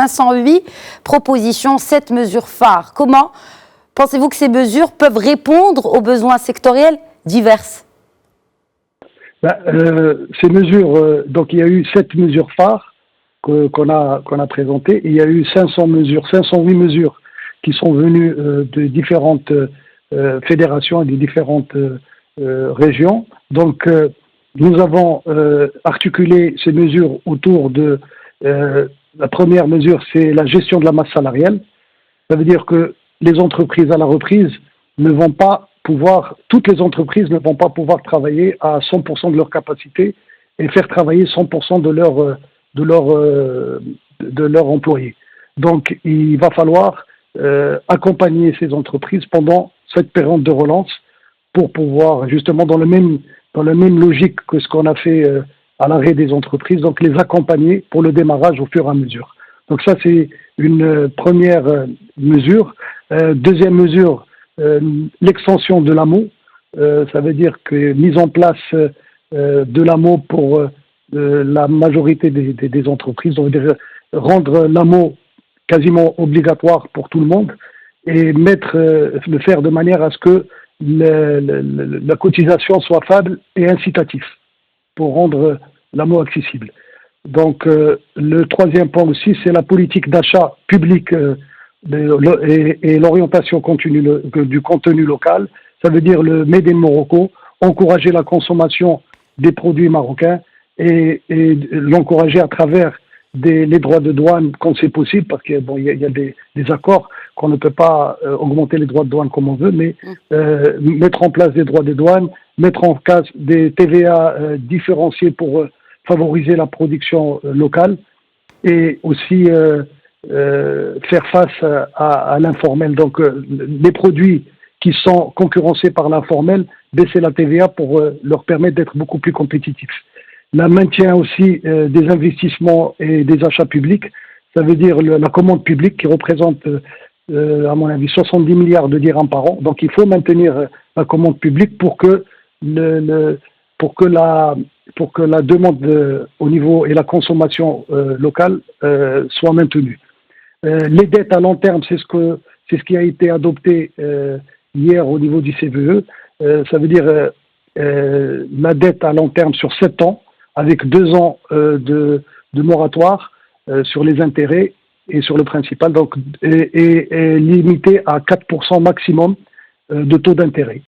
508 propositions, 7 mesures phares. Comment pensez-vous que ces mesures peuvent répondre aux besoins sectoriels divers? Ces mesures, donc il y a eu 7 mesures phares qu'on a présentées, et il y a eu 508 mesures qui sont venues de différentes fédérations et de différentes régions. Donc nous avons articulé ces mesures autour de la première mesure, c'est la gestion de la masse salariale. Ça veut dire que les entreprises à la reprise ne vont pas pouvoir, toutes les entreprises ne vont pas pouvoir travailler à 100% de leur capacité et faire travailler 100% de leurs employés. Donc il va falloir accompagner ces entreprises pendant cette période de relance pour pouvoir, justement dans la même logique que ce qu'on a fait à l'arrêt des entreprises, donc les accompagner pour le démarrage au fur et à mesure. Donc ça, c'est une première mesure. Deuxième mesure, l'extension de l'AMO. Ça veut dire que mise en place de l'AMO pour la majorité des entreprises, donc rendre l'AMO quasiment obligatoire pour tout le monde et le faire de manière à ce que la cotisation soit faible et incitative pour rendre l'AMO accessible. Donc le troisième point aussi, c'est la politique d'achat public et l'orientation du contenu local. Ça veut dire le Made in Morocco, encourager la consommation des produits marocains et l'encourager à travers les droits de douane quand c'est possible, parce qu'il y a des accords qu'on ne peut pas augmenter les droits de douane comme on veut, mais mettre en place des droits de douane, mettre en place des TVA différenciés pour favoriser la production locale et aussi faire face à l'informel. Donc les produits qui sont concurrencés par l'informel, baisser la TVA pour leur permettre d'être beaucoup plus compétitifs. Le maintien aussi des investissements et des achats publics, ça veut dire la commande publique qui représente, à mon avis, 70 milliards de dirhams par an. Donc il faut maintenir la commande publique pour que la demande au niveau et la consommation locale soient maintenues. Les dettes à long terme, c'est ce qui a été adopté hier au niveau du CVE. Ça veut dire la dette à long terme sur 7 ans, avec 2 ans de moratoire sur les intérêts et sur le principal, donc et limité à 4% maximum de taux d'intérêt.